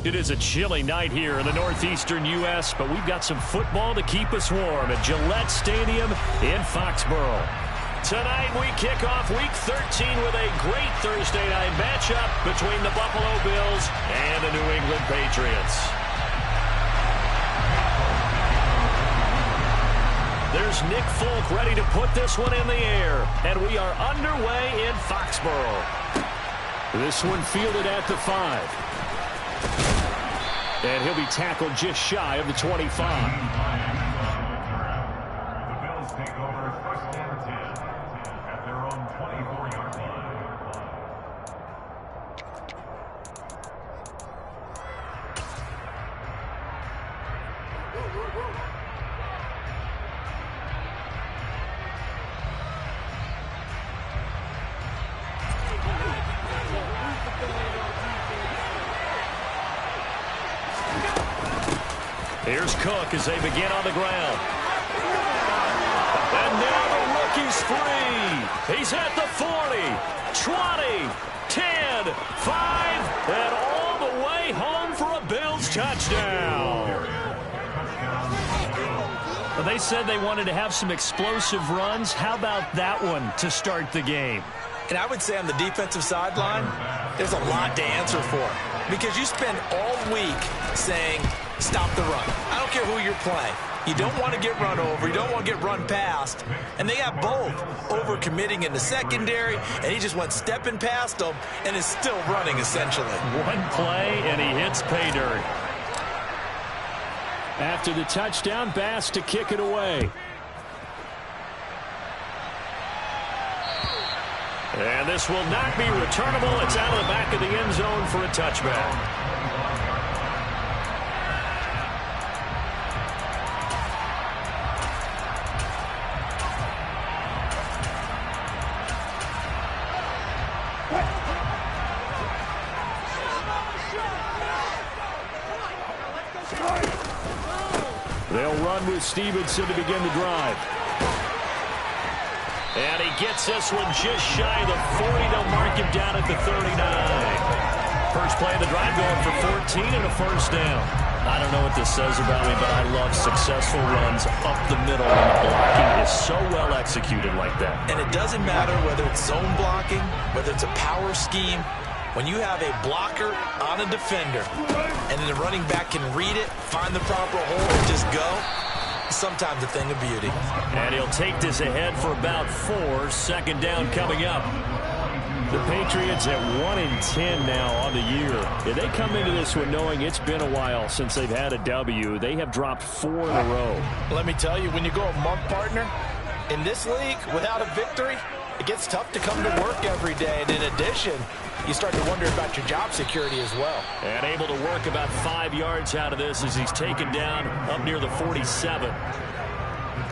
It is a chilly night here in the northeastern U.S., but we've got some football to keep us warm at Gillette Stadium in Foxborough. Tonight we kick off Week 13 with a great Thursday night matchup between the Buffalo Bills and the New England Patriots. There's Nick Folk ready to put this one in the air, and we are underway in Foxborough. This one fielded at the 5. And he'll be tackled just shy of the 25. The Bills take over first and 10 at their own 24-yard line. Here's Cook as they begin on the ground. And now the rookie's free. He's at the 40, 20, 10, 5, and all the way home for a Bills touchdown. Well, they said they wanted to have some explosive runs. How about that one to start the game? And I would say on the defensive sideline, there's a lot to answer for. Because you spend all week saying, stop the run. I don't care who you're playing. You don't want to get run over. You don't want to get run past. And they have both over-committing in the secondary, and he just went stepping past them and is still running, essentially. One play, and he hits pay dirt. After the touchdown, Bass to kick it away. And this will not be returnable. It's out of the back of the end zone for a touchback. They'll run with Stevenson to begin the drive. And he gets this one just shy of the 40. They'll mark him down at the 39. First play of the drive going for 14 and a first down. I don't know what this says about me, but I love successful runs up the middle when the blocking is so well executed like that. And it doesn't matter whether it's zone blocking, whether it's a power scheme. When you have a blocker on a defender and then the running back can read it, find the proper hole, and just go, sometimes a thing of beauty. And he'll take this ahead for about 4. Second down coming up. The Patriots at 1-10 now on the year. Yeah, they come into this one knowing it's been a while since they've had a W. They have dropped 4 in a row. Let me tell you, when you go a month, partner, in this league without a victory, it gets tough to come to work every day. And in addition, you start to wonder about your job security as well. And able to work about 5 yards out of this as he's taken down up near the 47.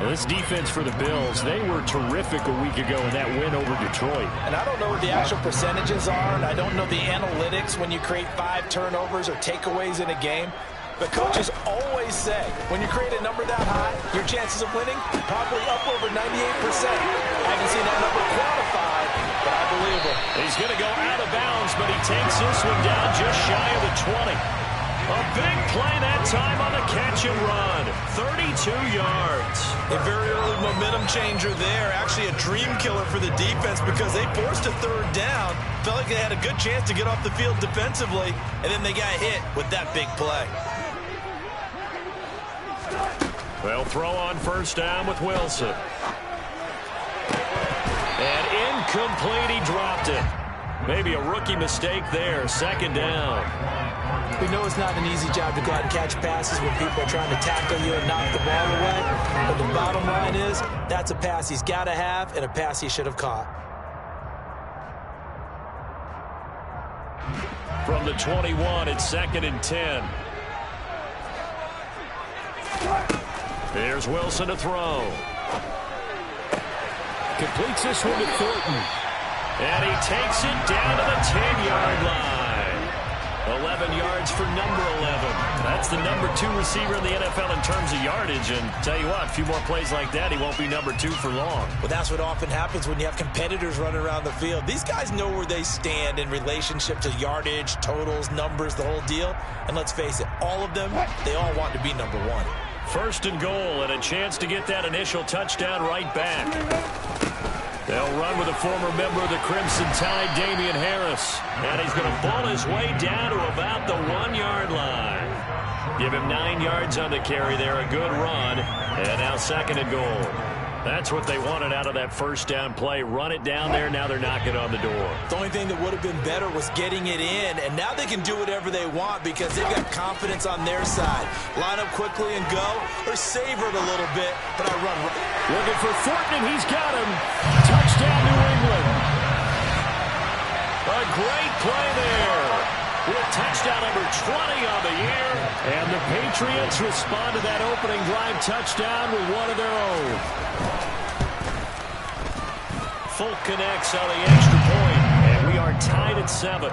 Well, this defense for the Bills, they were terrific a week ago in that win over Detroit. And I don't know what the actual percentages are, and I don't know the analytics when you create 5 turnovers or takeaways in a game. But coaches always say, when you create a number that high, your chances of winning probably up over 98%. I haven't seen that number quantified, but I believe it. He's going to go out of bounds, but he takes this one down just shy of the 20. A big play that time on the catch and run. 32 yards. A very early momentum changer there. Actually a dream killer for the defense because they forced a third down. Felt like they had a good chance to get off the field defensively, and then they got hit with that big play. They'll throw on first down with Wilson. And incomplete, he dropped it. Maybe a rookie mistake there. Second down. We know it's not an easy job to go out and catch passes when people are trying to tackle you and knock the ball away. But the bottom line is, that's a pass he's got to have and a pass he should have caught. From the 21, it's 2nd and 10. Here's Wilson to throw. Completes this one to Thornton. And he takes it down to the 10-yard line. 11 yards for number 11. That's the number 2 receiver in the NFL in terms of yardage. And tell you what, a few more plays like that, he won't be number 2 for long. Well, that's what often happens when you have competitors running around the field. These guys know where they stand in relationship to yardage, totals, numbers, the whole deal. And let's face it, all of them, they all want to be number 1. First and goal, and a chance to get that initial touchdown right back. They'll run with a former member of the Crimson Tide, Damian Harris. And he's going to ball his way down to about the 1-yard line. Give him 9 yards on the carry there, a good run. And now second and goal. That's what they wanted out of that first down play. Run it down there. Now they're knocking on the door. The only thing that would have been better was getting it in. And now they can do whatever they want because they've got confidence on their side. Line up quickly and go, or savor it a little bit. But I run. Looking for Fortman. He's got him. Touchdown, New England. A great play there. With touchdown number 20 on the year. And the Patriots respond to that opening drive touchdown with one of their own. Folk connects on the extra point, and we are tied at 7.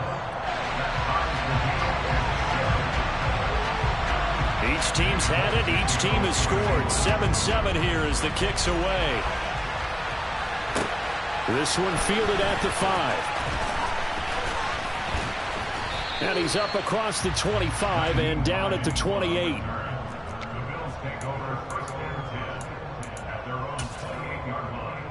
Each team's had it. Each team has scored. 7-7 here as the kick's away. This one fielded at the 5. And he's up across the 25 and down at the 28. The Bills take over first and 10 at their own 28-yard line.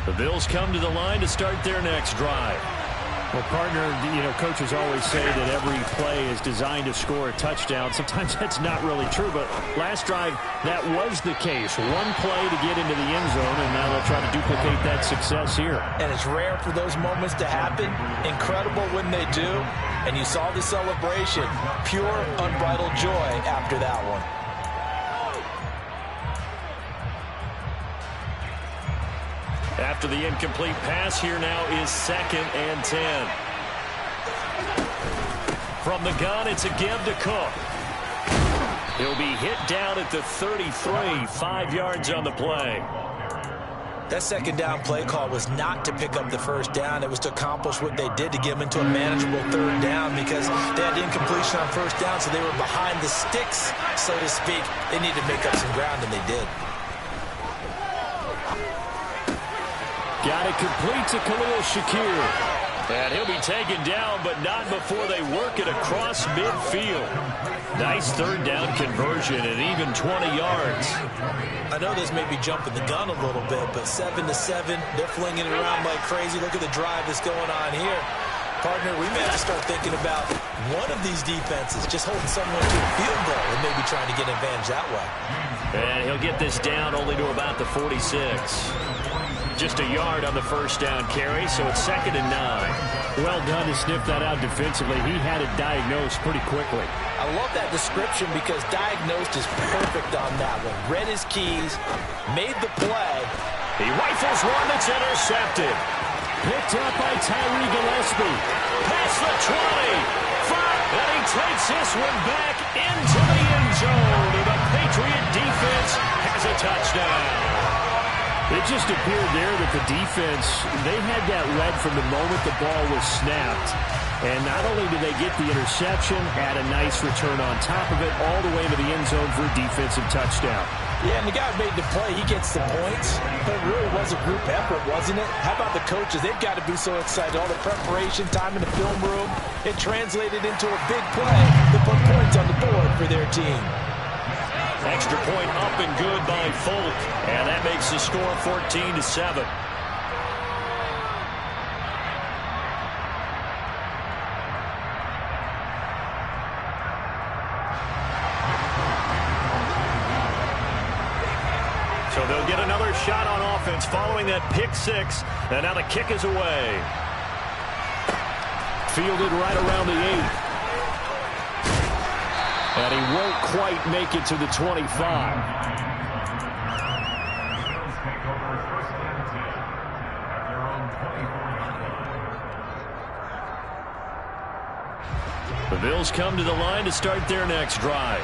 The Bills come to the line to start their next drive. Well, partner, coaches always say that every play is designed to score a touchdown. Sometimes that's not really true, but last drive, that was the case. One play to get into the end zone, and now they'll try to duplicate that success here. And it's rare for those moments to happen. Incredible when they do. And you saw the celebration. Pure, unbridled joy after that one. After the incomplete pass, here now is 2nd and 10. From the gun, it's a give to Cook. He'll be hit down at the 33, 5 yards on the play. That second down play call was not to pick up the first down. It was to accomplish what they did to get them into a manageable third down because they had incompletion on first down, so they were behind the sticks, so to speak. They needed to make up some ground, and they did. Got it complete to Khalil Shakir. And he'll be taken down, but not before they work it across midfield. Nice third down conversion and even 20 yards. I know this may be jumping the gun a little bit, but 7-7, they're flinging it around like crazy. Look at the drive that's going on here. Partner, we may have to start thinking about one of these defenses just holding someone to a field goal and maybe trying to get an advantage that way. And he'll get this down only to about the 46. Just a yard on the first down carry, so it's 2nd and 9. Well done to sniff that out defensively. He had it diagnosed pretty quickly. I love that description because diagnosed is perfect on that one. Read his keys, made the play. He rifles one that's intercepted. Picked up by Tyree Gillespie. Past the 20. And he takes this one back into the end zone. And the Patriot defense has a touchdown. It just appeared there that the defense, they had that read from the moment the ball was snapped. And not only did they get the interception, add a nice return on top of it, all the way to the end zone for a defensive touchdown. Yeah, and the guy who made the play, he gets the points. But it really was a group effort, wasn't it? How about the coaches? They've got to be so excited. All the preparation, time in the film room, it translated into a big play to put points on the board for their team. Extra point up and good by Folk. And that makes the score 14-7. So they'll get another shot on offense following that pick six. And now the kick is away. Fielded right around the 8. And he won't quite make it to the 25. The Bills come to the line to start their next drive.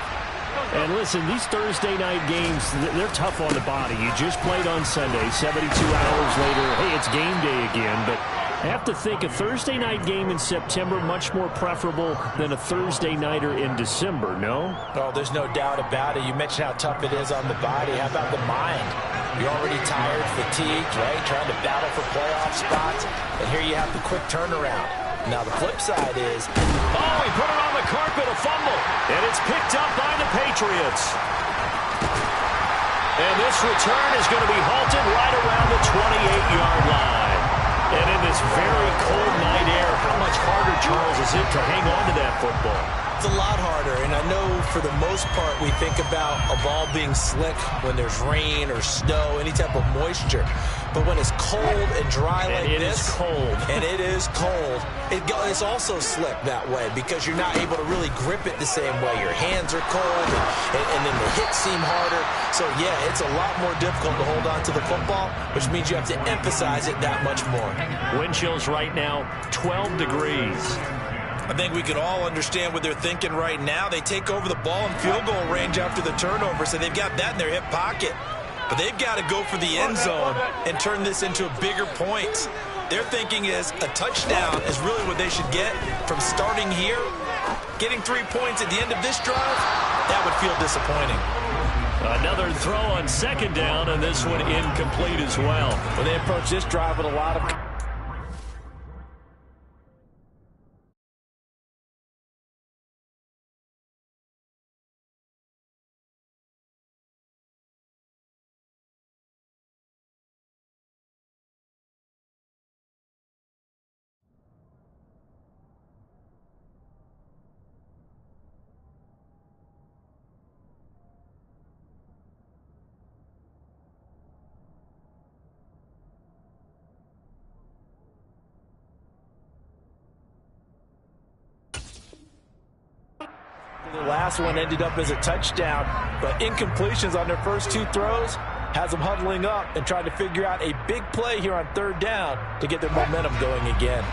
And listen, these Thursday night games, they're tough on the body. You just played on Sunday, 72 hours later, hey, it's game day again. But I have to think a Thursday night game in September much more preferable than a Thursday nighter in December, no? Oh, there's no doubt about it. You mentioned how tough it is on the body. How about the mind? You're already tired, fatigued, right? Trying to battle for playoff spots. And here you have the quick turnaround. Now the flip side is, oh, he put it on the carpet, a fumble. And it's picked up by the Patriots. And this return is going to be halted right around the 28-yard line. And in this very cold night air, how much harder, Charles, is it to hang on to that football? it's a lot harder, and I know for the most part we think about a ball being slick when there's rain or snow, any type of moisture. But when it's cold and dry like this, and it is cold, it's also slick that way because you're not able to really grip it the same way. Your hands are cold, and then the hits seem harder. So, yeah, it's a lot more difficult to hold on to the football, which means you have to emphasize it that much more. Wind chills right now, 12 degrees. I think we could all understand what they're thinking right now. They take over the ball in field goal range after the turnover, so they've got that in their hip pocket. But they've got to go for the end zone and turn this into bigger points. Their thinking is a touchdown is really what they should get from starting here. Getting 3 points at the end of this drive, that would feel disappointing. Another throw on second down, and this one incomplete as well. Well, they approach this drive with a lot of... The last one ended up as a touchdown, but incompletions on their first two throws has them huddling up and trying to figure out a big play here on third down to get their momentum going again.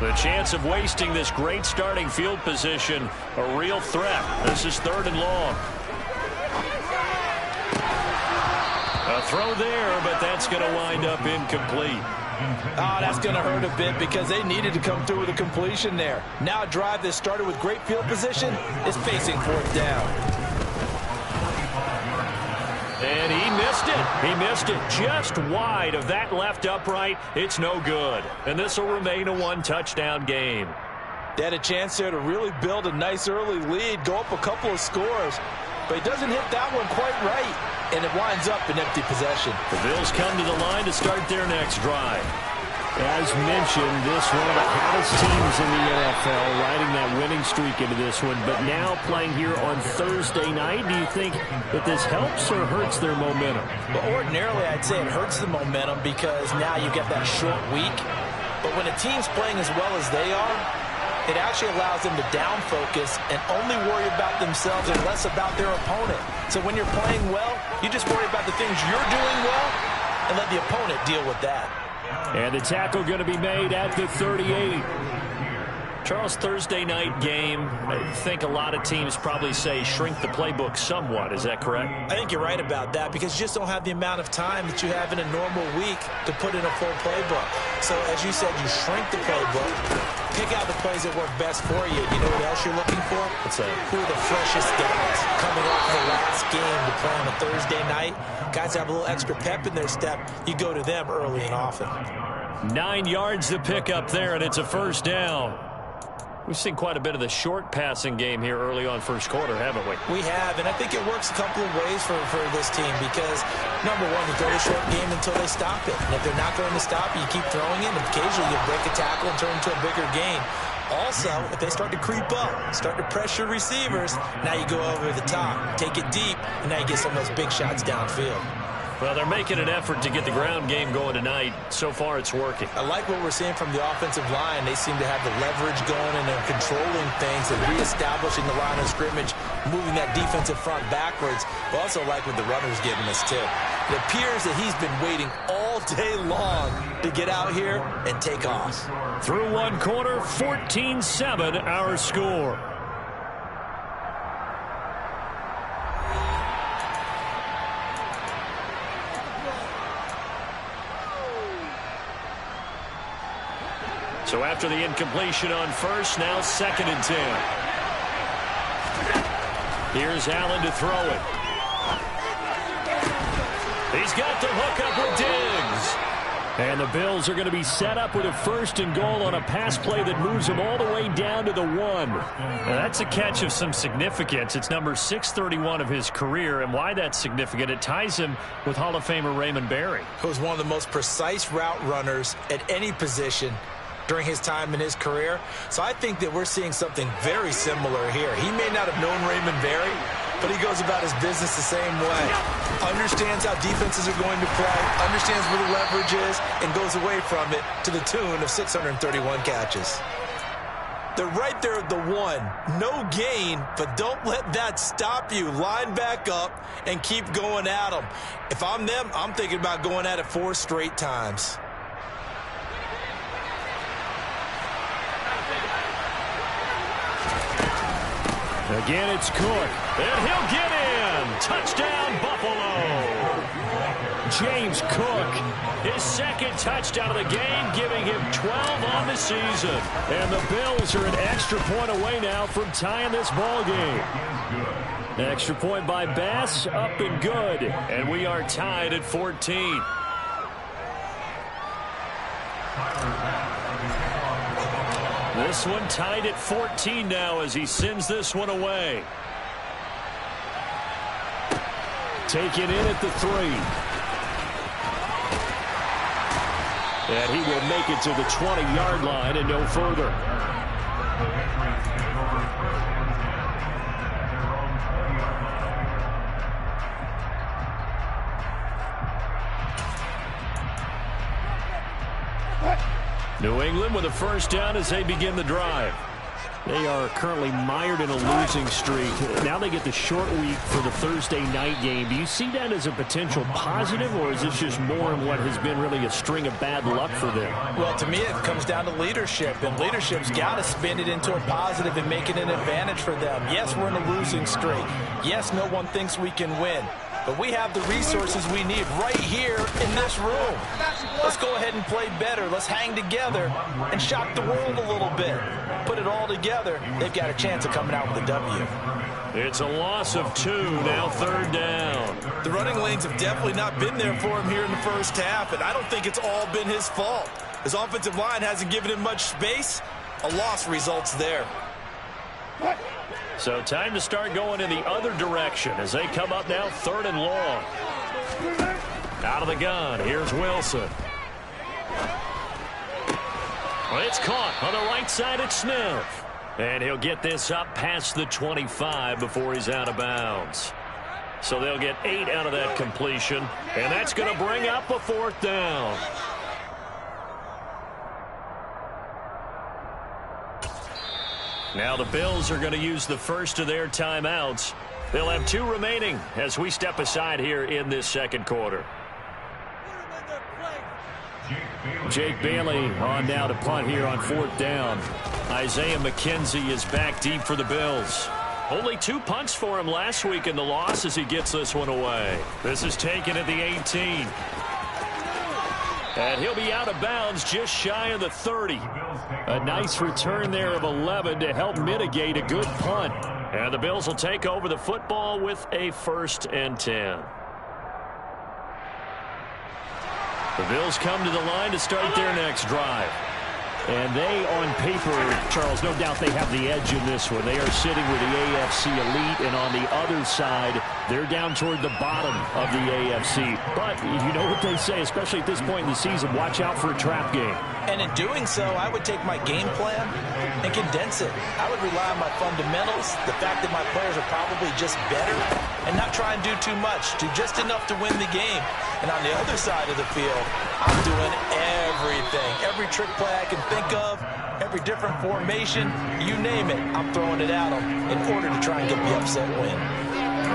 The chance of wasting this great starting field position, a real threat. This is third and long. A throw there, but that's going to wind up incomplete. Oh, that's going to hurt a bit because they needed to come through with a completion there. Now a drive that started with great field position is facing fourth down. And he missed it. He missed it just wide of that left upright. It's no good. And this will remain a one-touchdown game. They had a chance there to really build a nice early lead, go up a couple of scores. But he doesn't hit that one quite right, and it winds up an empty possession. The Bills come to the line to start their next drive. As mentioned, this one of the hottest teams in the NFL, riding that winning streak into this one, but now playing here on Thursday night. Do you think that this helps or hurts their momentum? Well, ordinarily, I'd say it hurts the momentum because now you get that short week. But when a team's playing as well as they are, it actually allows them to down focus and only worry about themselves and less about their opponent. So when you're playing well, you just worry about the things you're doing well and let the opponent deal with that. And the tackle going to be made at the 38. Charles, Thursday night game, I think a lot of teams probably say shrink the playbook somewhat. Is that correct? I think you're right about that because you just don't have the amount of time that you have in a normal week to put in a full playbook. So as you said, you shrink the playbook, pick out the plays that work best for you. You know what else you're looking for? What's that? Who are the freshest guys coming off the last game to play on a Thursday night? Guys have a little extra pep in their step. You go to them early and often. 9 yards to pick up there, and it's a first down. We've seen quite a bit of the short passing game here early on first quarter, haven't we? We have, and I think it works a couple of ways for this team because, number one, you throw the short game until they stop it. And if they're not going to stop it, you keep throwing it, and occasionally you break a tackle and turn it into a bigger gain. Also, if they start to creep up, start to pressure receivers, now you go over the top, take it deep, and now you get some of those big shots downfield. Well, they're making an effort to get the ground game going tonight. So far, it's working. I like what we're seeing from the offensive line. They seem to have the leverage going, and they're controlling things and reestablishing the line of scrimmage, moving that defensive front backwards. We also like what the runner's giving us, too. It appears that he's been waiting all day long to get out here and take off. Through one quarter, 14-7 our score. So after the incompletion on first, now 2nd and 10. Here's Allen to throw it. He's got the hook up with Diggs. And the Bills are going to be set up with a 1st and goal on a pass play that moves them all the way down to the 1. Now, that's a catch of some significance. It's number 631 of his career, and why that's significant, it ties him with Hall of Famer Raymond Berry, who was one of the most precise route runners at any position during his time in his career. So I think that we're seeing something very similar here. He may not have known Raymond Berry, but he goes about his business the same way. Understands how defenses are going to play, understands where the leverage is, and goes away from it to the tune of 631 catches. They're right there at the 1. No gain, but don't let that stop you. Line back up and keep going at them. If I'm them, I'm thinking about going at it 4 straight times. Again, it's Cook, and he'll get in. Touchdown, Buffalo. James Cook, his 2nd touchdown of the game, giving him 12 on the season. And the Bills are an extra point away now from tying this ball game. Extra point by Bass, up and good. And we are tied at 14. This one tied at 14 now as he sends this one away. Taken in at the 3. And he will make it to the 20-yard line and no further. New England with a 1st down as they begin the drive. They are currently mired in a losing streak. Now they get the short week for the Thursday night game. Do you see that as a potential positive, or is this just more in what has been really a string of bad luck for them? Well, to me, it comes down to leadership, and leadership's got to spin it into a positive and make it an advantage for them. Yes, we're in a losing streak. Yes, no one thinks we can win. But we have the resources we need right here in this room. Let's go ahead and play better. Let's hang together and shock the world a little bit. Put it all together. They've got a chance of coming out with a W. It's a loss of 2, now 3rd down. The running lanes have definitely not been there for him here in the first half, and I don't think it's all been his fault. His offensive line hasn't given him much space. A loss results there. So time to start going in the other direction as they come up now 3rd and long. Out of the gun, here's Wilson. Well, it's caught on the right side at Smith. And he'll get this up past the 25 before he's out of bounds. So they'll get 8 out of that completion, and that's going to bring up a 4th down. Now the Bills are going to use the first of their timeouts. They'll have 2 remaining as we step aside here in this 2nd quarter. Jake Bailey on now to punt here on 4th down. Isaiah McKenzie is back deep for the Bills. Only 2 punts for him last week in the loss as he gets this one away. This is taken at the 18. And he'll be out of bounds just shy of the 30. A nice return there of 11 to help mitigate a good punt. And the Bills will take over the football with a 1st and 10. The Bills come to the line to start their next drive. And they, on paper, Charles, no doubt they have the edge in this one. They are sitting with the AFC elite, and on the other side, they're down toward the bottom of the AFC. But you know what they say, especially at this point in the season, watch out for a trap game. And in doing so, I would take my game plan and condense it. I would rely on my fundamentals, the fact that my players are probably just better, and not try and do too much, do just enough to win the game. And on the other side of the field, I'm doing everything. Every trick play I can think of, every different formation, you name it, I'm throwing it at them in order to try and get the upset win.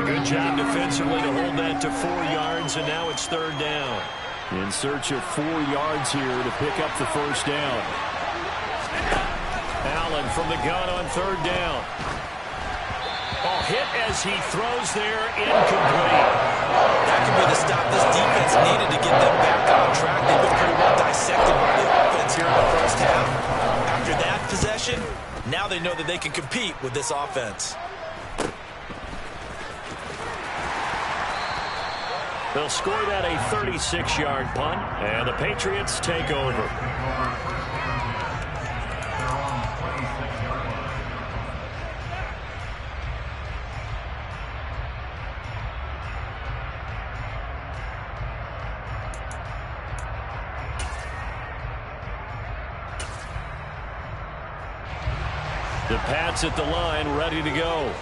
Good job defensively to hold that to 4 yards, and now it's 3rd down. In search of 4 yards here to pick up the 1st down. Allen from the gun on 3rd down. Oh, hit as he throws there, incomplete. That could be the stop this defense needed to get them back on track. They've been pretty well dissected by the offense here in the first half. possession, now they know that they can compete with this offense. They'll score that a 36-yard punt, and the Patriots take over. The Pats at the line, ready to go.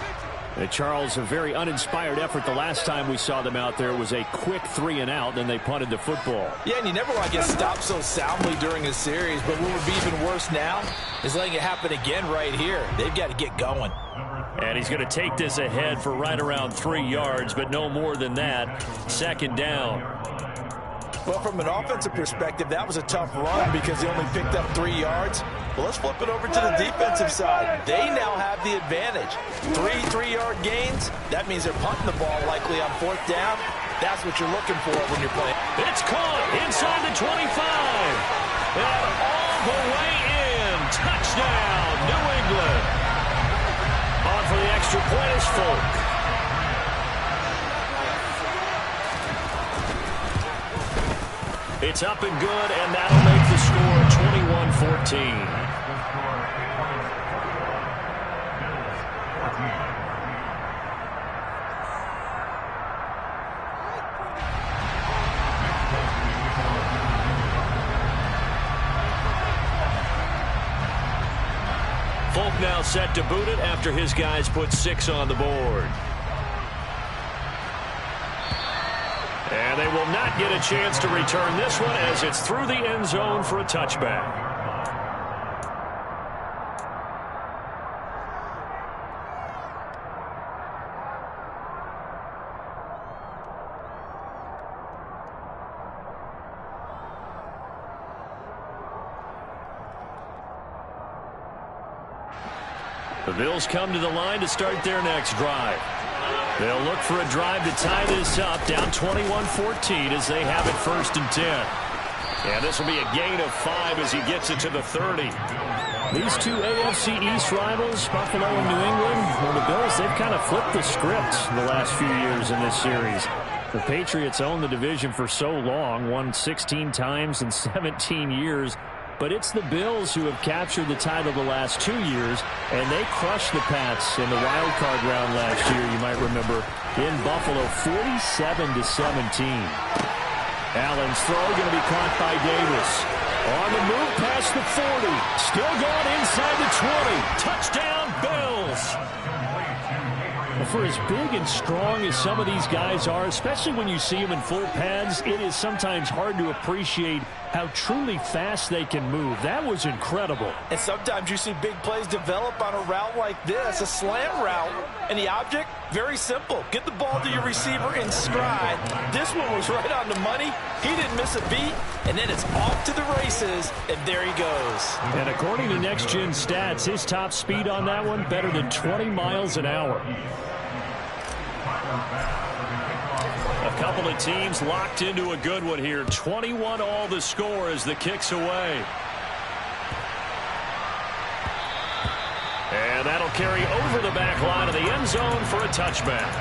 Charles, a very uninspired effort the last time we saw them out there. It was a quick 3-and-out, then they punted the football. Yeah, and you never want to get stopped so soundly during a series, but what would be even worse now is letting it happen again right here. They've got to get going. And he's going to take this ahead for right around 3 yards, but no more than that. Second down. Well, from an offensive perspective, that was a tough run because he only picked up 3 yards. Well, let's flip it over to the defensive side. They now have the advantage. 3-3-yard gains. That means they're punting the ball likely on 4th down. That's what you're looking for when you're playing. It's caught inside the 25. And all the way in. Touchdown, New England. On for the extra point is Folk. It's up and good, and that'll make the score 21-14. Folk now set to boot it after his guys put 6 on the board. And they will not get a chance to return this one as it's through the end zone for a touchback. The Bills come to the line to start their next drive. They'll look for a drive to tie this up, down 21-14 as they have it 1st and 10. And this will be a gain of 5 as he gets it to the 30. These two AFC East rivals, Buffalo and New England, well, the Bills, they've kind of flipped the script the last few years in this series. The Patriots owned the division for so long, won 16 times in 17 years. But it's the Bills who have captured the title the last 2 years, and they crushed the Pats in the wild card round last year, you might remember, in Buffalo, 47-17. Allen's throw going to be caught by Davis. On the move past the 40. Still going inside the 20. Touchdown, Bills. Well, for as big and strong as some of these guys are, especially when you see them in full pads, it is sometimes hard to appreciate how truly fast they can move. That was incredible. And sometimes you see big plays develop on a route like this, a slant route. And the object, very simple. Get the ball to your receiver in stride. This one was right on the money. He didn't miss a beat. And then it's off to the races, and there he goes. And according to Next Gen Stats, his top speed on that one, better than 20 miles an hour. A couple of teams locked into a good one here. 21 all the score as the kick's away. And that'll carry over the back line of the end zone for a touchback.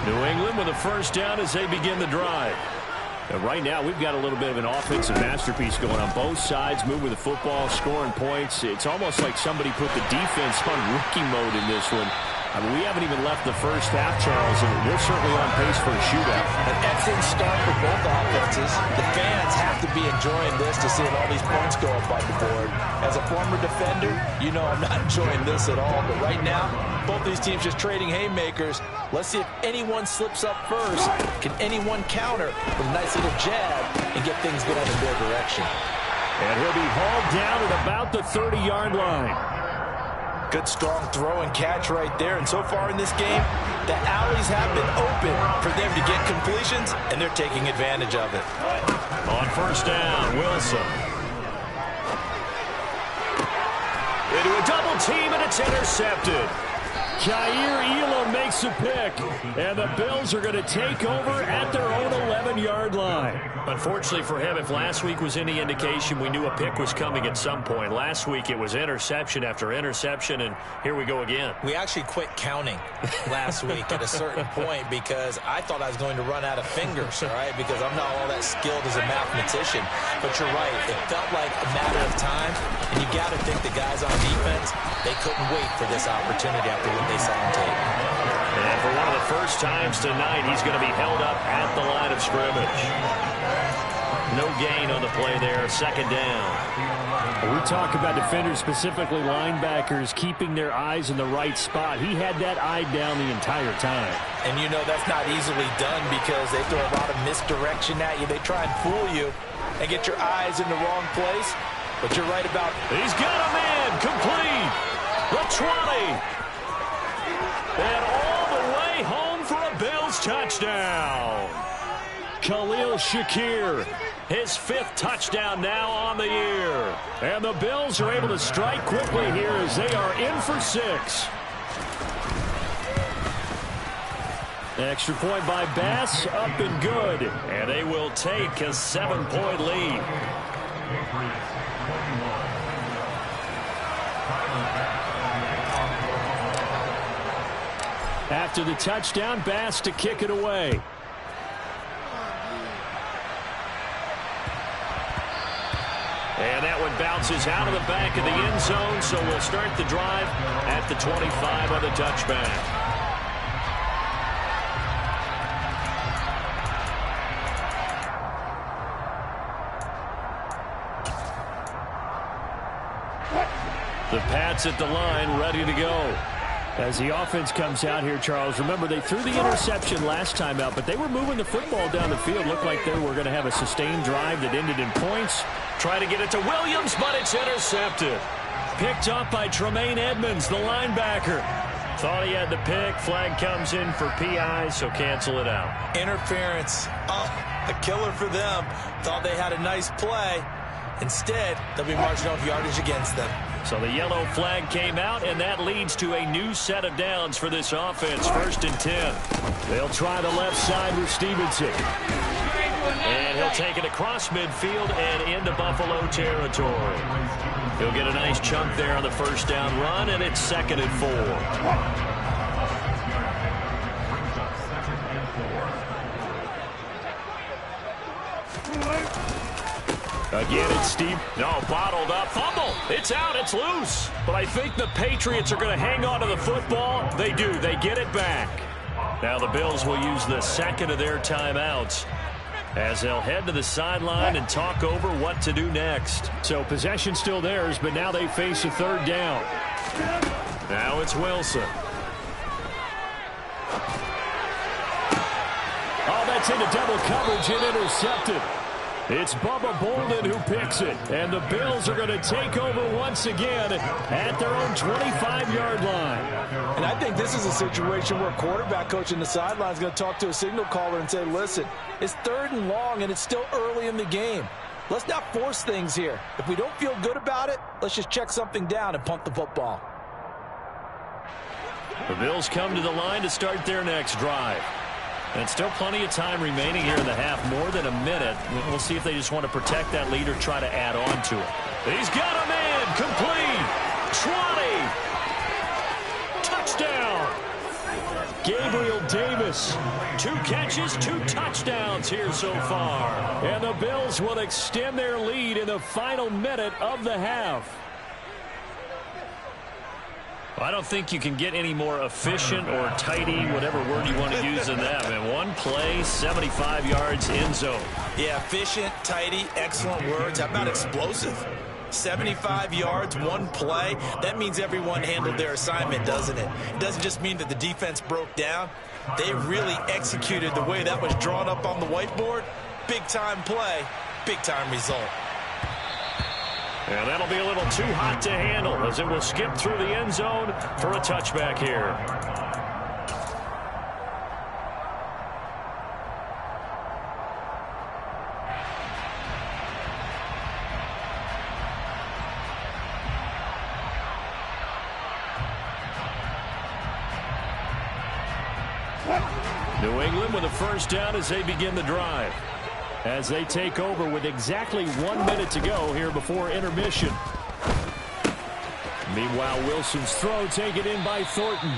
New England with a first down as they begin the drive. And right now, we've got a little bit of an offensive masterpiece going on both sides, moving the football, scoring points. It's almost like somebody put the defense on rookie mode in this one. I mean, we haven't even left the first half, Charles, and we're certainly on pace for a shootout. An excellent start for both offenses. The fans have to be enjoying this to seeing all these points go up on the board. As a former defender, you know I'm not enjoying this at all. But right now, both these teams just trading haymakers. Let's see if anyone slips up first. Can anyone counter with a nice little jab and get things going in their direction? And he'll be hauled down at about the 30-yard line. Good strong throw and catch right there. And so far in this game, the alleys have been open for them to get completions, and they're taking advantage of it. On first down. Wilson. Into a double team, and it's intercepted. Jair Elam makes a pick, and the Bills are going to take over at their own 11-yard line. Unfortunately for him, if last week was any indication, we knew a pick was coming at some point. Last week it was interception after interception, and here we go again. We actually quit counting last week at a certain point because I thought I was going to run out of fingers, all right, because I'm not all that skilled as a mathematician. But you're right. It felt like a matter of time, and you got to think the guys on defense, they couldn't wait for this opportunity after what they saw on tape. And for one of the first times tonight, he's going to be held up at the line of scrimmage. No gain on the play there. Second down. We talk about defenders, specifically linebackers, keeping their eyes in the right spot. He had that eye down the entire time. And you know that's not easily done because they throw a lot of misdirection at you. They try and fool you and get your eyes in the wrong place. But you're right about... He's got a man. Complete. The 20. And all the way home for a Bills touchdown. Khalil Shakir, his 5th touchdown now on the year. And the Bills are able to strike quickly here as they are in for 6. Extra point by Bass, up and good. And they will take a 7-point lead. After the touchdown, Bass to kick it away. And that one bounces out of the back of the end zone, so we'll start the drive at the 25 on the touchback. The Pats at the line, ready to go. As the offense comes out here, Charles, remember they threw the interception last time out, but they were moving the football down the field. Looked like they were going to have a sustained drive that ended in points. Try to get it to Williams, but it's intercepted. Picked up by Tremaine Edmonds, the linebacker. Thought he had the pick. Flag comes in for PI, so cancel it out. Interference. Oh, a killer for them. Thought they had a nice play. Instead, they'll be marching off yardage against them. So the yellow flag came out, and that leads to a new set of downs for this offense. 1st and 10. They'll try the left side with Stevenson. And he'll take it across midfield and into Buffalo territory. He'll get a nice chunk there on the first down run, and it's 2nd and 4. Again, it's Steve. No, bottled up. Fumble. It's out. It's loose. But I think the Patriots are going to hang on to the football. They do. They get it back. Now the Bills will use the 2nd of their timeouts as they'll head to the sideline and talk over what to do next. So possession still theirs, but now they face a 3rd down. Now it's Wilson. Oh, that's into double coverage and intercepted. It's Bubba Bolden who picks it. And the Bills are going to take over once again at their own 25-yard line. And I think this is a situation where a quarterback coach in the sideline is going to talk to a signal caller and say, listen, it's 3rd and long and it's still early in the game. Let's not force things here. If we don't feel good about it, let's just check something down and punt the football. The Bills come to the line to start their next drive. And still plenty of time remaining here in the half, more than a minute. We'll see if they just want to protect that lead or try to add on to it. He's got a man, complete, 20, touchdown. Gabriel Davis, 2 catches, 2 touchdowns here so far. And the Bills will extend their lead in the final minute of the half. I don't think you can get any more efficient or tidy, whatever word you want to use in that. And one play, 75 yards in zone. Yeah, efficient, tidy, excellent words. How about explosive? 75 yards, one play. That means everyone handled their assignment, doesn't it? It doesn't just mean that the defense broke down. They really executed the way that was drawn up on the whiteboard. Big-time play, big-time result. And that'll be a little too hot to handle as it will skip through the end zone for a touchback here. New England with a first down as they begin the drive. As they take over with exactly 1 minute to go here before intermission. Meanwhile, Wilson's throw taken in by Thornton.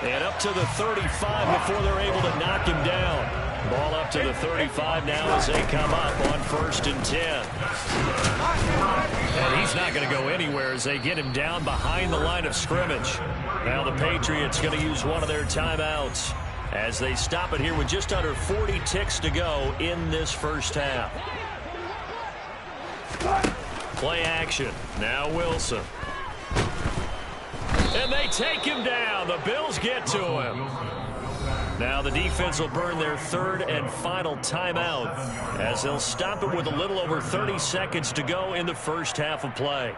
And up to the 35 before they're able to knock him down. Ball up to the 35 now as they come up on 1st and 10. And he's not going to go anywhere as they get him down behind the line of scrimmage. Now the Patriots going to use one of their timeouts as they stop it here with just under 40 ticks to go in this first half. Play action. Now Wilson. And they take him down. The Bills get to him. Now the defense will burn their 3rd and final timeout as they'll stop it with a little over 30 seconds to go in the first half of play.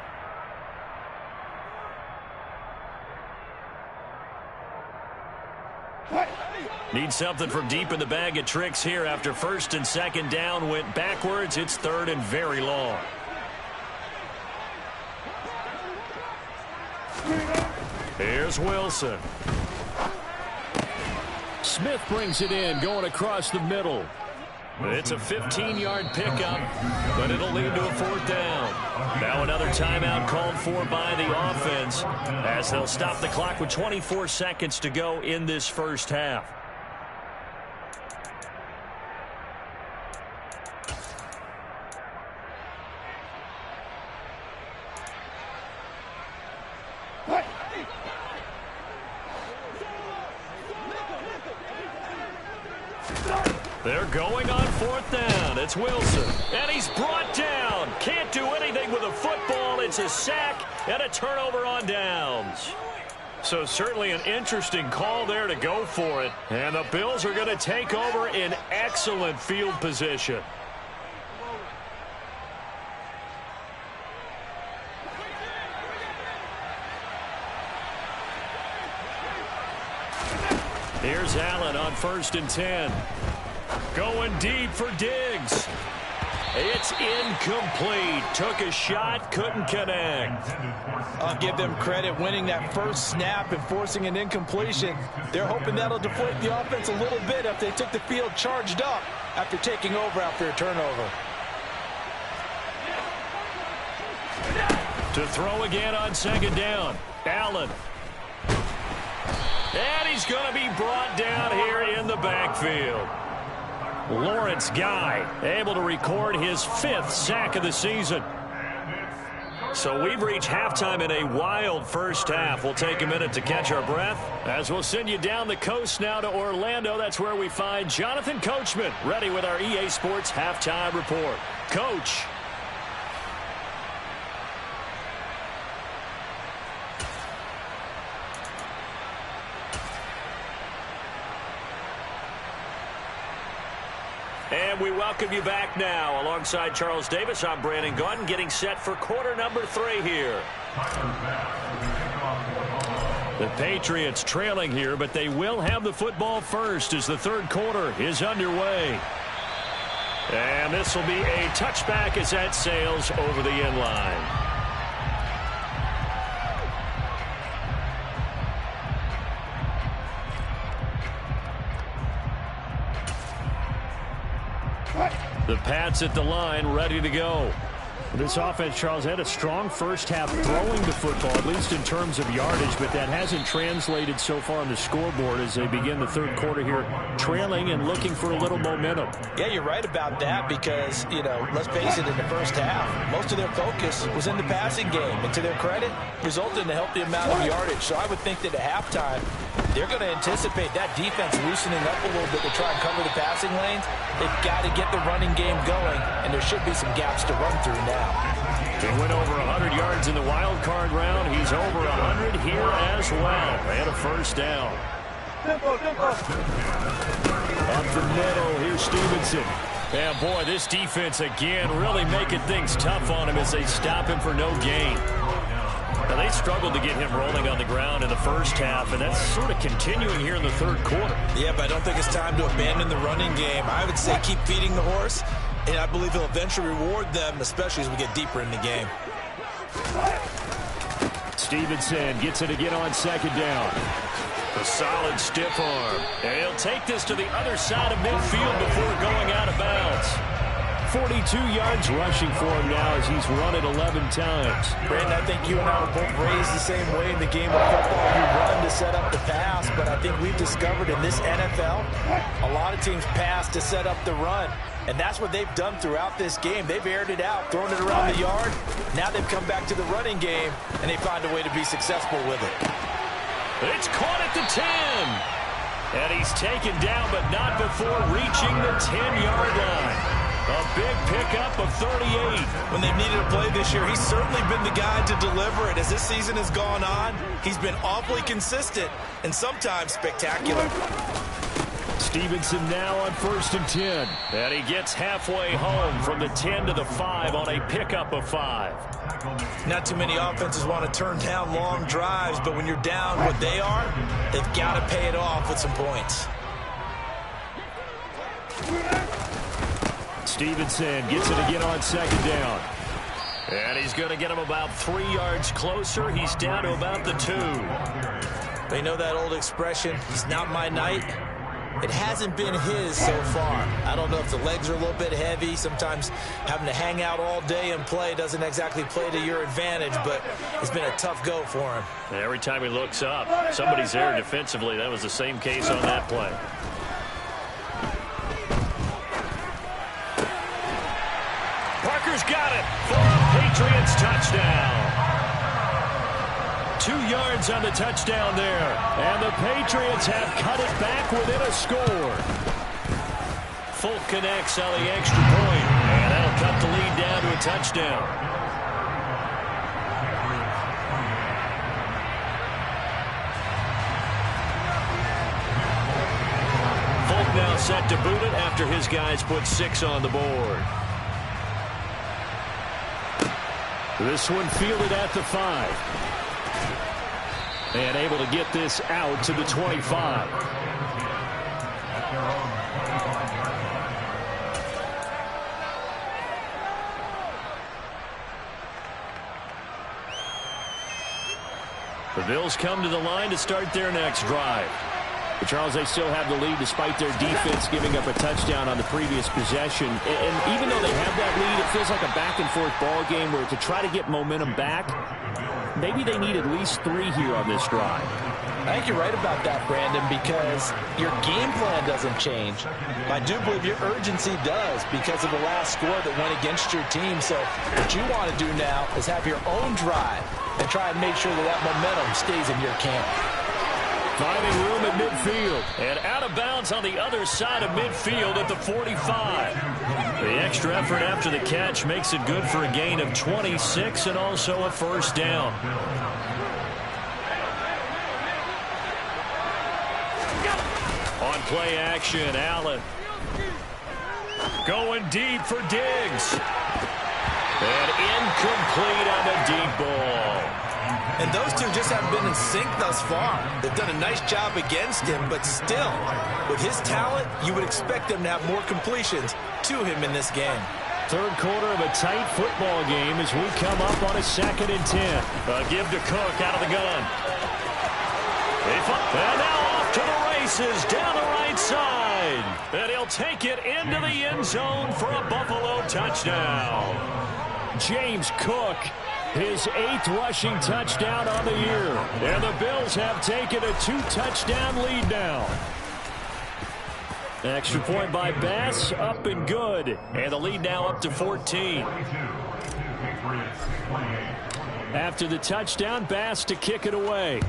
Need something from deep in the bag of tricks here after 1st and 2nd down went backwards. It's 3rd and very long. Here's Wilson. Smith brings it in, going across the middle. It's a 15-yard pickup, but it'll lead to a 4th down. Now another timeout called for by the offense as they'll stop the clock with 24 seconds to go in this first half. They're going on 4th down. It's Wilson. And he's brought down. Can't do anything with a football. It's a sack and a turnover on downs. So certainly an interesting call there to go for it. And the Bills are going to take over in excellent field position. Here's Allen on 1st and 10. Going deep for Diggs. It's incomplete. Took a shot, couldn't connect. I'll give them credit winning that first snap and forcing an incompletion. They're hoping that'll deflate the offense a little bit if they took the field charged up after taking over after a turnover. To throw again on 2nd down. Allen. And he's going to be brought down here in the backfield. Lawrence Guy able to record his 5th sack of the season. So we've reached halftime in a wild first half. We'll take a minute to catch our breath as we'll send you down the coast now to Orlando. That's where we find Jonathan Coachman ready with our EA Sports halftime report. Coach. And we welcome you back now. Alongside Charles Davis, I'm Brandon Gaudin, getting set for quarter number 3 here. The Patriots trailing here, but they will have the football first as the 3rd quarter is underway. And this will be a touchback as that sails over the end line. The Pats at the line, ready to go. This offense, Charles, had a strong first half throwing the football, at least in terms of yardage, but that hasn't translated so far on the scoreboard as they begin the 3rd quarter here, trailing and looking for a little momentum. Yeah, you're right about that because, you know, let's face it, in the first half, most of their focus was in the passing game, and to their credit, resulted in a healthy amount of yardage. So I would think that at halftime, they're going to anticipate that defense loosening up a little bit to try and cover the passing lanes. They've got to get the running game going, and there should be some gaps to run through now. He went over 100 yards in the wild card round. He's over 100 here as well. And a first down. Up the middle, here's Stevenson. And boy, this defense again really making things tough on him as they stop him for no gain. Now, they struggled to get him rolling on the ground in the first half, and that's sort of continuing here in the 3rd quarter. Yeah, but I don't think it's time to abandon the running game. I would say keep feeding the horse, and I believe he'll eventually reward them, especially as we get deeper in the game. Stevenson gets it again on 2nd down. A solid stiff arm. And he'll take this to the other side of midfield before going out of bounds. 42 yards rushing for him now as he's run it 11 times. Brandon, I think you and I were both raised the same way in the game of football. You run to set up the pass, but I think we've discovered in this NFL, a lot of teams pass to set up the run. And that's what they've done throughout this game. They've aired it out, thrown it around the yard. Now they've come back to the running game, and they find a way to be successful with it. It's caught at the 10. And he's taken down, but not before reaching the 10-yard line. A big pickup of 38. When they've needed a play this year, he's certainly been the guy to deliver it. As this season has gone on, he's been awfully consistent and sometimes spectacular. Stevenson now on 1st and 10. And he gets halfway home from the 10 to the 5 on a pickup of 5. Not too many offenses want to turn down long drives, but when you're down what they are, they've got to pay it off with some points. Stevenson gets it again on 2nd down. And he's going to get him about 3 yards closer. He's down to about the 2. They know that old expression, it's not my night. It hasn't been his so far. I don't know if the legs are a little bit heavy. Sometimes having to hang out all day and play doesn't exactly play to your advantage, but it's been a tough go for him. And every time he looks up, somebody's there defensively. That was the same case on that play. Parker's got it for a Patriots touchdown. 2 yards on the touchdown there. And the Patriots have cut it back within a score. Folk connects on the extra point. And that'll cut the lead down to a touchdown. Folk now set to boot it after his guys put 6 on the board. This one fielded at the 5. And able to get this out to the 25. The Bills come to the line to start their next drive. But Charles, they still have the lead despite their defense giving up a touchdown on the previous possession. And even though they have that lead, it feels like a back-and-forth ball game where to try to get momentum back, maybe they need at least 3 here on this drive. I think you're right about that, Brandon, because your game plan doesn't change. I do believe your urgency does because of the last score that went against your team. So what you want to do now is have your own drive and try and make sure that that momentum stays in your camp. Finding room at midfield. And out of bounds on the other side of midfield at the 45. The extra effort after the catch makes it good for a gain of 26 and also a first down. On play action, Allen. Going deep for Diggs. And incomplete on the deep ball. And those two just haven't been in sync thus far. They've done a nice job against him, but still, with his talent, you would expect them to have more completions to him in this game. Third quarter of a tight football game as we come up on a 2nd and 10. Give to Cook out of the gun. And now off to the races down the right side. And he'll take it into the end zone for a Buffalo touchdown. James Cook, his 8th rushing touchdown on the year. And the Bills have taken a 2-touchdown lead now. Extra point by Bass, up and good. And the lead now up to 14. After the touchdown, Bass to kick it away.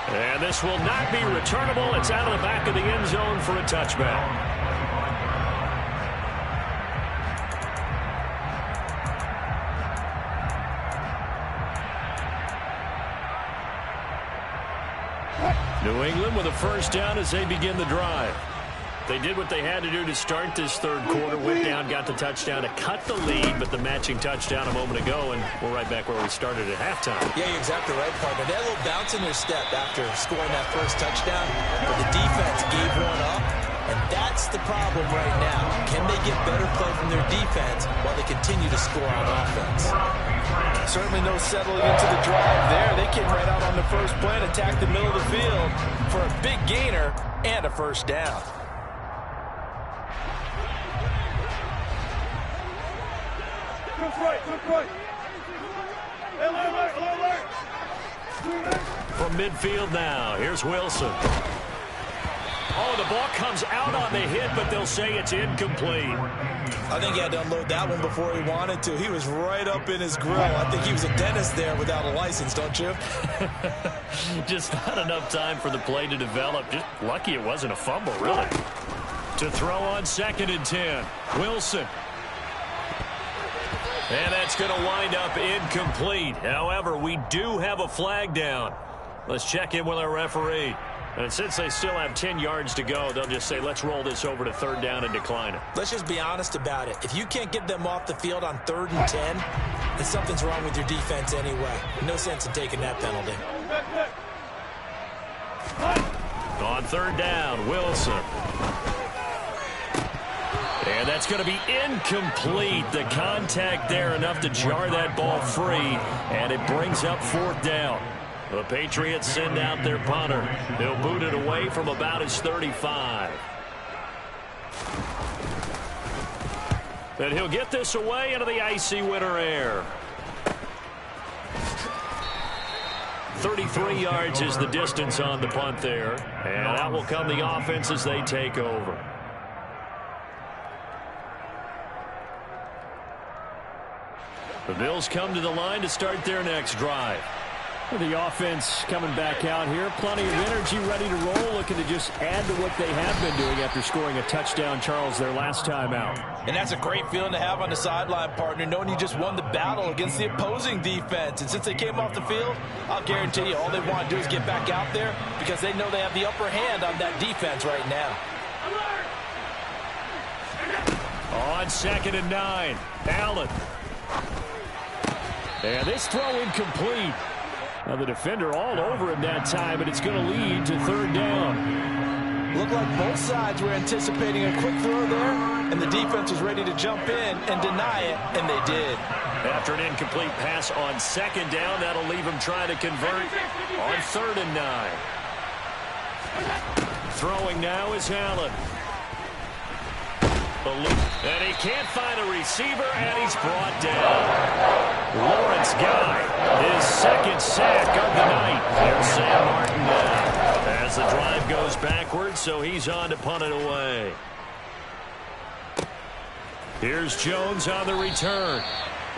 And this will not be returnable. It's out of the back of the end zone for a touchback. New England with a first down as they begin the drive. They did what they had to do to start this third quarter. Went down, got the touchdown to cut the lead, but the matching touchdown a moment ago, and we're right back where we started at halftime. Yeah, you're exactly right, partner. They had a little bounce in their step after scoring that first touchdown, but the defense gave one up, And that's the problem right now. Can they get better play from their defense while they continue to score on offense? Certainly no settling into the drive there. They came right out on the first play and attacked the middle of the field for a big gainer and a first down. From midfield now, here's Wilson. Oh, the ball comes out on the hit, but they'll say it's incomplete. I think he had to unload that one before he wanted to. He was right up in his grill. I think he was a dentist there without a license, don't you? Just not enough time for the play to develop. Just lucky it wasn't a fumble, really. To throw on 2nd and 10. Wilson. And that's going to wind up incomplete. However, we do have a flag down. Let's check in with our referee. And since they still have 10 yards to go, they'll just say, let's roll this over to 3rd down and decline it. Let's just be honest about it. If you can't get them off the field on 3rd and 10, then something's wrong with your defense anyway. No sense in taking that penalty. On 3rd down, Wilson. And that's going to be incomplete. The contact there enough to jar that ball free, and it brings up 4th down. The Patriots send out their punter. He'll boot it away from about his 35. And he'll get this away into the icy winter air. 33 yards is the distance on the punt there. And out will come the offense as they take over. The Bills come to the line to start their next drive. The offense coming back out here. Plenty of energy, ready to roll, looking to just add to what they have been doing after scoring a touchdown, Charles, their last time out. And that's a great feeling to have on the sideline, partner, knowing you just won the battle against the opposing defense. And since they came off the field, I'll guarantee you all they want to do is get back out there because they know they have the upper hand on that defense right now. On 2nd and 9, Allen. And this throw incomplete. Now the defender all over him that time, but it's going to lead to 3rd down. Looked like both sides were anticipating a quick throw there, and the defense was ready to jump in and deny it, and they did. After an incomplete pass on 2nd down, that'll leave him trying to convert on 3rd and 9. Throwing now is Allen. And he can't find a receiver, and he's brought down. Lawrence Guy, his 2nd sack of the night. There's Sam Martin now as the drive goes backwards, so he's on to punt it away. Here's Jones on the return.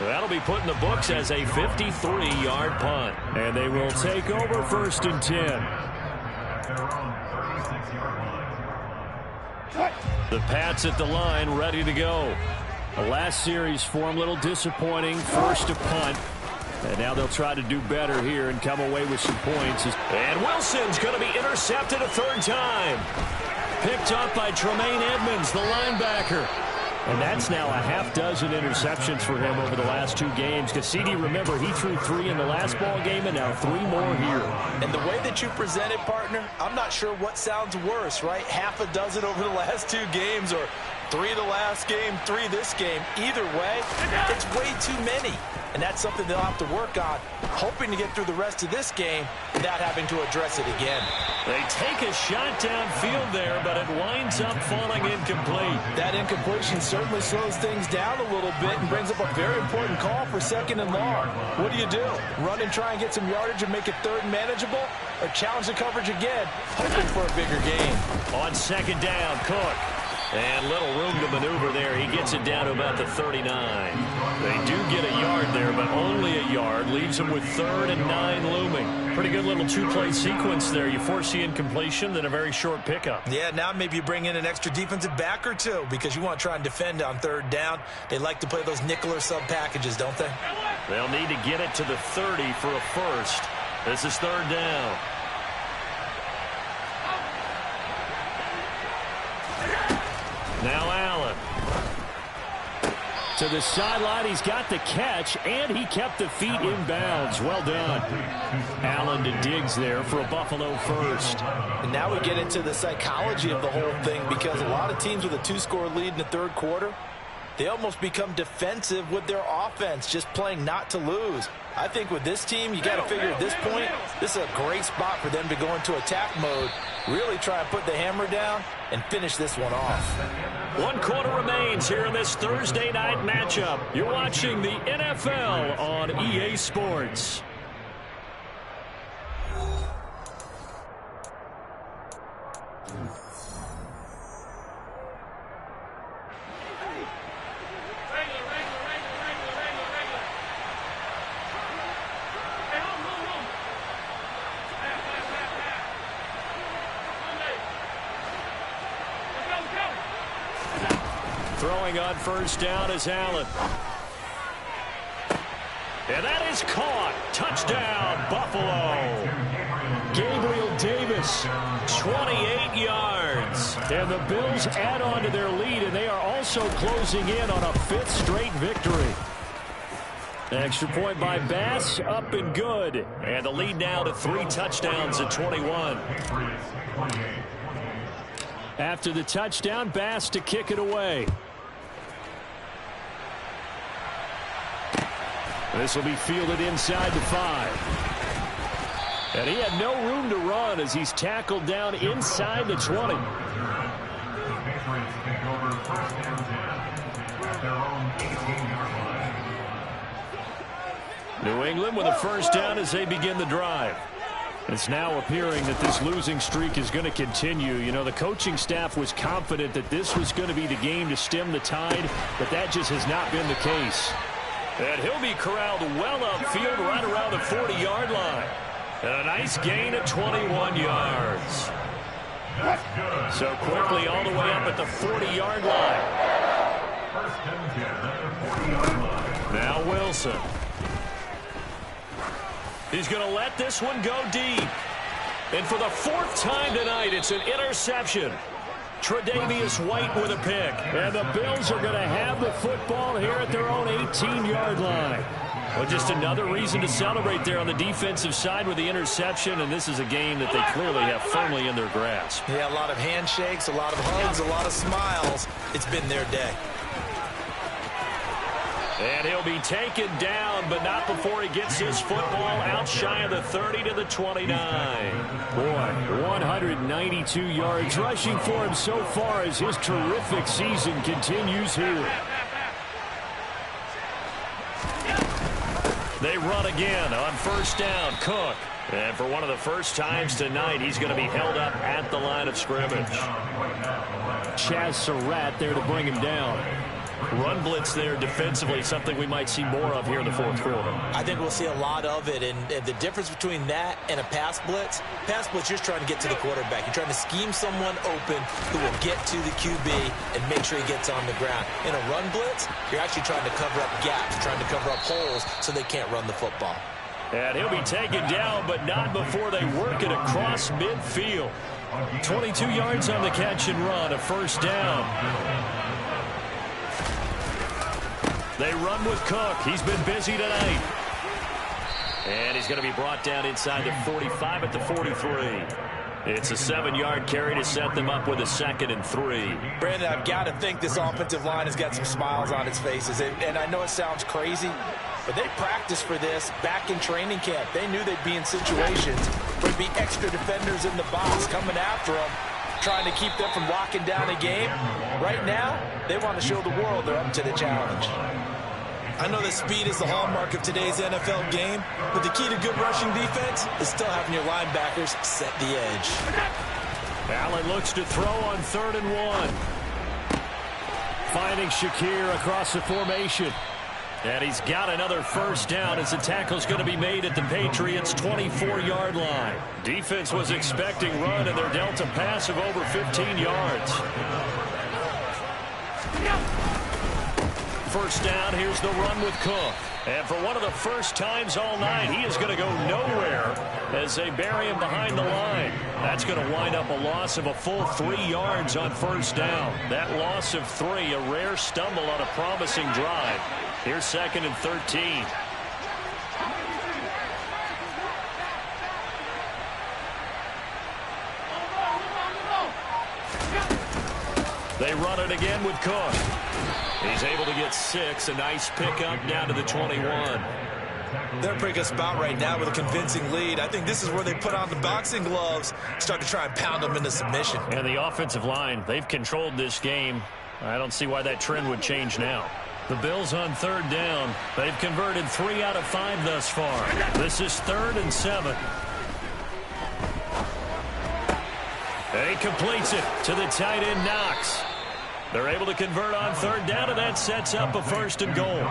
That'll be put in the books as a 53-yard punt. And they will take over 1st and 10. The Pats at the line, ready to go. The last series for him, a little disappointing. Forced to punt. And now they'll try to do better here and come away with some points. And Wilson's going to be intercepted a 3rd time. Picked up by Tremaine Edmonds, the linebacker. And that's now a half dozen interceptions for him over the last 2 games. Cassidy, remember, he threw 3 in the last ball game and now 3 more here. And the way that you present it, partner, I'm not sure what sounds worse, right? Half a dozen over the last 2 games or 3 the last game, 3 this game. Either way, it's way too many. And that's something they'll have to work on, hoping to get through the rest of this game without having to address it again. They take a shot downfield there, but it winds up falling incomplete. That incompletion certainly slows things down a little bit and brings up a very important call for 2nd and long. What do? Run and try and get some yardage and make it 3rd and manageable? Or challenge the coverage again, hoping for a bigger gain? On 2nd down, Cook. And little room to maneuver there. He gets it down to about the 39. They do get a yard there, but only a yard. Leaves them with 3rd and 9 looming. Pretty good little 2-play sequence there. You force the incompletion, then a very short pickup. Yeah, now maybe you bring in an extra defensive back or 2 because you want to try and defend on 3rd down. They like to play those nickel or sub packages, don't they? They'll need to get it to the 30 for a first. This is 3rd down. Now Allen. To the sideline, he's got the catch, and he kept the feet in bounds. Well done. Allen to Diggs there for a Buffalo first. And now we get into the psychology of the whole thing, because a lot of teams with a 2-score lead in the third quarter, they almost become defensive with their offense, just playing not to lose. I think with this team, you got to figure at this point, this is a great spot for them to go into attack mode, really try and put the hammer down and finish this one off. 1 quarter remains here in this Thursday night matchup. You're watching the NFL on EA Sports. Throwing on first down is Allen. And that is caught. Touchdown, Buffalo. Gabriel Davis, 28 yards. And the Bills add on to their lead, and they are also closing in on a 5th straight victory. Extra point by Bass, up and good. And the lead now to 3 touchdowns at 21. After the touchdown, Bass to kick it away. This will be fielded inside the 5. And he had no room to run as he's tackled down inside the 20. The Patriots take over first and 10 at their own 18-yard line. New England with a first down as they begin the drive. It's now appearing that this losing streak is going to continue. You know, the coaching staff was confident that this was going to be the game to stem the tide, but that just has not been the case. And he'll be corralled well upfield right around the 40-yard line. And a nice gain of 21 yards. So quickly all the way up at the 40-yard line. First and 10 at the 40-yard line. Now Wilson. He's going to let this one go deep. And for the 4th time tonight, it's an interception. Tre'Davious White with a pick. And the Bills are going to have the football here at their own 18-yard line. Well, just another reason to celebrate there on the defensive side with the interception, and this is a game that they clearly have firmly in their grasp. Yeah, a lot of handshakes, a lot of hugs, a lot of smiles. It's been their day. And he'll be taken down, but not before he gets his football out shy of the 30 to the 29. Boy, 192 yards rushing for him so far as his terrific season continues here. They run again on first down. Cook. And for one of the first times tonight, he's going to be held up at the line of scrimmage. Chaz Surratt there to bring him down. Run blitz there defensively, something we might see more of here in the 4th quarter. I think we'll see a lot of it, and the difference between that and a pass blitz, you're just trying to get to the quarterback. You're trying to scheme someone open who will get to the QB and make sure he gets on the ground. In a run blitz, you're actually trying to cover up gaps, trying to cover up holes so they can't run the football. And he'll be taken down, but not before they work it across midfield. 22 yards on the catch and run, a first down. They run with Cook. He's been busy tonight. And he's going to be brought down inside the 45 at the 43. It's a 7-yard carry to set them up with a 2nd and 3. Brandon, I've got to think this offensive line has got some smiles on its faces. And I know it sounds crazy, but they practiced for this back in training camp. They knew they'd be in situations where there'd be extra defenders in the box coming after them, trying to keep them from locking down a game. Right now, they want to show the world they're up to the challenge. I know that speed is the hallmark of today's NFL game, but the key to good rushing defense is still having your linebackers set the edge. Allen looks to throw on 3rd and 1. Finding Shakir across the formation. And he's got another first down as the tackle's going to be made at the Patriots' 24-yard line. Defense was expecting run, and they're dealt a pass of over 15 yards. First down, here's the run with Cook. And for one of the first times all night, he is going to go nowhere as they bury him behind the line. That's going to wind up a loss of a full 3 yards on first down. That loss of 3, a rare stumble on a promising drive. Here's 2nd and 13. They run it again with Cook. He's able to get 6. A nice pickup down to the 21. They're in a pretty good spot right now with a convincing lead. I think this is where they put on the boxing gloves, start to try and pound them into submission. And the offensive line, they've controlled this game. I don't see why that trend would change now. The Bills on 3rd down. They've converted 3 out of 5 thus far. This is 3rd and 7. And he completes it to the tight end, Knox. They're able to convert on 3rd down, and that sets up a 1st and goal.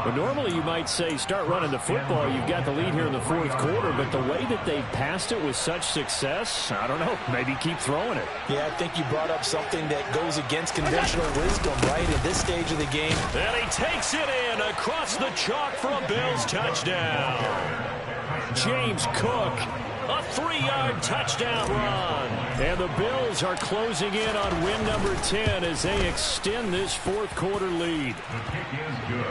But normally you might say start running the football. You've got the lead here in the 4th quarter, but the way that they've passed it with such success, I don't know, maybe keep throwing it. Yeah, I think you brought up something that goes against conventional wisdom, right, in this stage of the game. And he takes it in across the chalk for a Bills touchdown. James Cook, a 3-yard touchdown run. And the Bills are closing in on win number 10 as they extend this 4th quarter lead.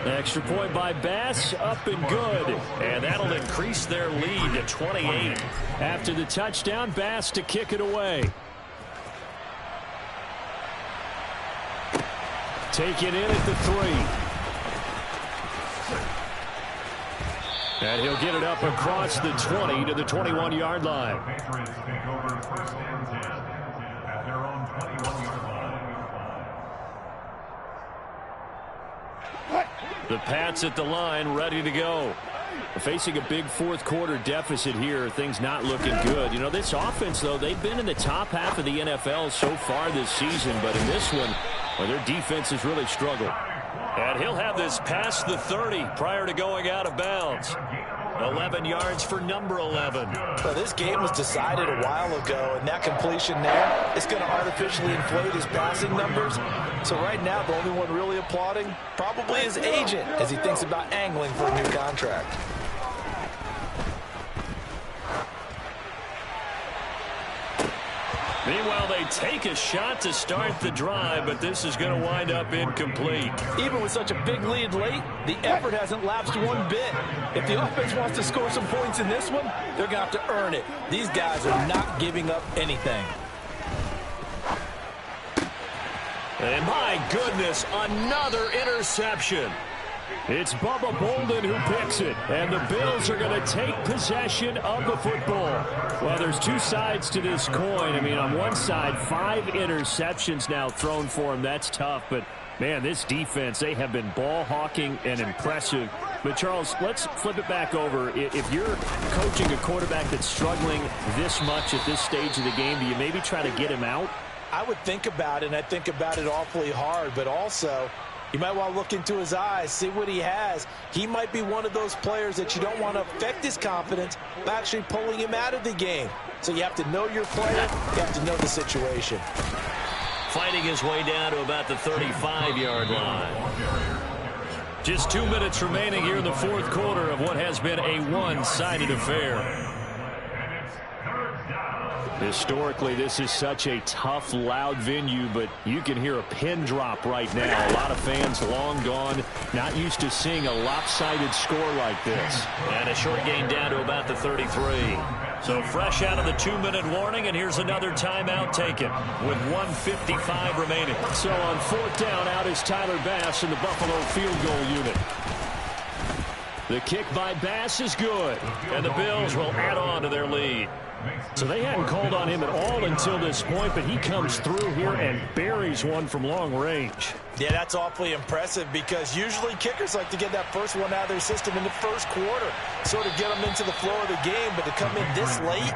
Extra point by Bass, up and good. And that'll increase their lead to 28. After the touchdown, Bass to kick it away. Taken in at the 3. And he'll get it up across the 20 to the 21-yard line. Patriots take over 1st and 10 at their own 21-yard line. The Pats at the line, ready to go. Facing a big 4th quarter deficit here, things not looking good. You know, this offense, though, they've been in the top half of the NFL so far this season, but in this one, well, their defense has really struggled. And he'll have this past the 30 prior to going out of bounds. 11 yards for number 11. Well, this game was decided a while ago, and that completion there is going to artificially inflate his passing numbers. So right now, the only one really applauding probably his agent as he thinks about angling for a new contract. Meanwhile, they take a shot to start the drive, but this is going to wind up incomplete. Even with such a big lead late, the effort hasn't lapsed one bit. If the offense wants to score some points in this one, they're going to have to earn it. These guys are not giving up anything. And my goodness, another interception. It's Bubba Bolden who picks it, and the Bills are going to take possession of the football. Well, there's 2 sides to this coin. I mean, on one side, 5 interceptions now thrown for him. That's tough, but, man, this defense, they have been ball hawking and impressive. But, Charles, let's flip it back over. If you're coaching a quarterback that's struggling this much at this stage of the game, do you maybe try to get him out? I would think about it, and I think about it awfully hard, but also you might want to look into his eyes, see what he has. He might be one of those players that you don't want to affect his confidence by actually pulling him out of the game. So you have to know your player, you have to know the situation. Fighting his way down to about the 35-yard line. Just 2 minutes remaining here in the 4th quarter of what has been a one-sided affair. Historically, this is such a tough, loud venue, but you can hear a pin drop right now. A lot of fans long gone, not used to seeing a lopsided score like this. And a short gain down to about the 33. So fresh out of the 2-minute warning, and here's another timeout taken with 1:55 remaining. So on 4th down, out is Tyler Bass in the Buffalo field goal unit. The kick by Bass is good, and the Bills will add on to their lead. So they hadn't called on him at all until this point, but he comes through here and buries one from long range. Yeah, that's awfully impressive because usually kickers like to get that first one out of their system in the 1st quarter, sort of get them into the flow of the game, but to come in this late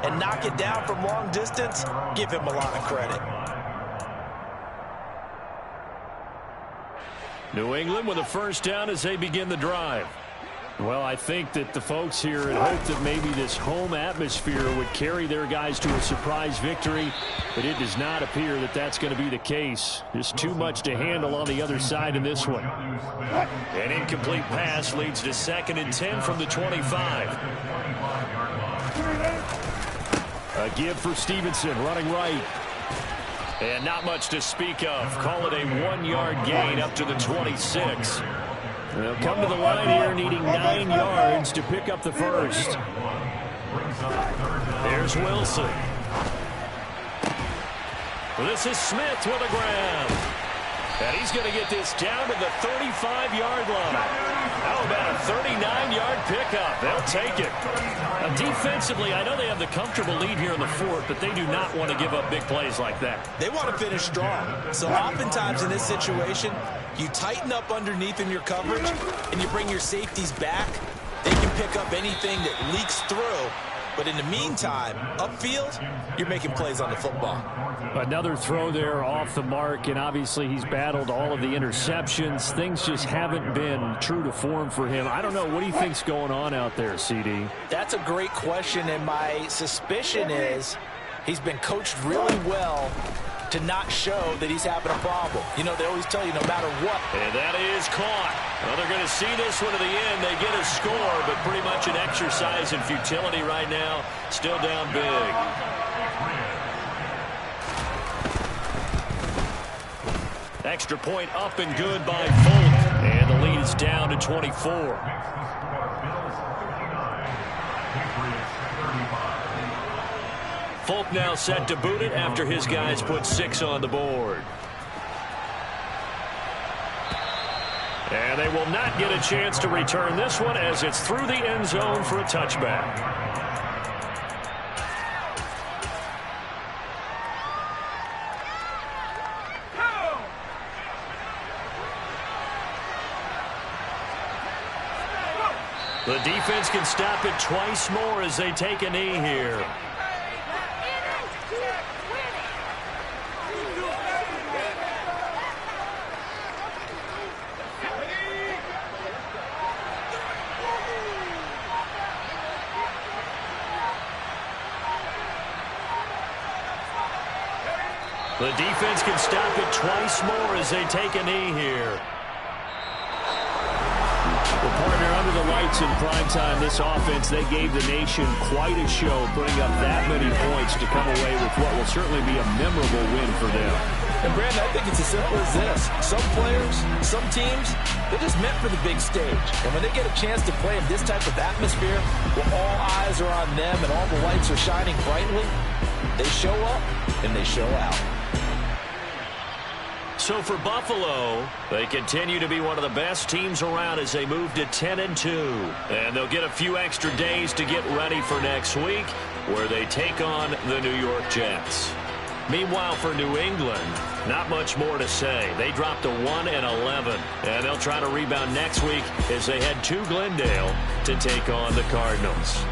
and knock it down from long distance, give him a lot of credit. New England with a 1st down as they begin the drive. Well, I think that the folks here had hoped that maybe this home atmosphere would carry their guys to a surprise victory, but it does not appear that that's going to be the case. Just too much to handle on the other side in this one. An incomplete pass leads to 2nd and 10 from the 25. A give for Stevenson, running right. And not much to speak of. Call it a 1-yard gain up to the 26. They'll come to the line here needing 9 yards to pick up the first. There's Wilson. This is Smith with a grab. And he's going to get this down to the 35-yard line. How about a 39-yard pickup? They'll take it. Now, defensively, I know they have the comfortable lead here in the 4th, but they do not want to give up big plays like that. They want to finish strong. So oftentimes in this situation, you tighten up underneath in your coverage, and you bring your safeties back. They can pick up anything that leaks through. But in the meantime, upfield, you're making plays on the football. Another throw there off the mark, and obviously he's battled all of the interceptions. Things just haven't been true to form for him. I don't know. What do you think's going on out there, CD? That's a great question, and my suspicion is he's been coached really well to not show that he's having a problem. You know, they always tell you no matter what. And that is caught. Well, they're going to see this one to the end. They get a score, but pretty much an exercise in futility right now. Still down big. Extra point up and good by Folk. And the lead is down to 24. Folk now set to boot it after his guys put 6 on the board. And they will not get a chance to return this one as it's through the end zone for a touchback. The defense can stop it twice more as they take a knee here. The defense can stop it twice more as they take a knee here. Well, partner, under the lights in primetime, this offense, they gave the nation quite a show, putting up that many points to come away with what will certainly be a memorable win for them. And, Brandon, I think it's as simple as this. Some players, some teams, they're just meant for the big stage. And when they get a chance to play in this type of atmosphere, where all eyes are on them and all the lights are shining brightly, they show up and they show out. So for Buffalo, they continue to be one of the best teams around as they move to 10-2. And they'll get a few extra days to get ready for next week, where they take on the New York Jets. Meanwhile, for New England, not much more to say. They dropped to 1-11, and they'll try to rebound next week as they head to Glendale to take on the Cardinals.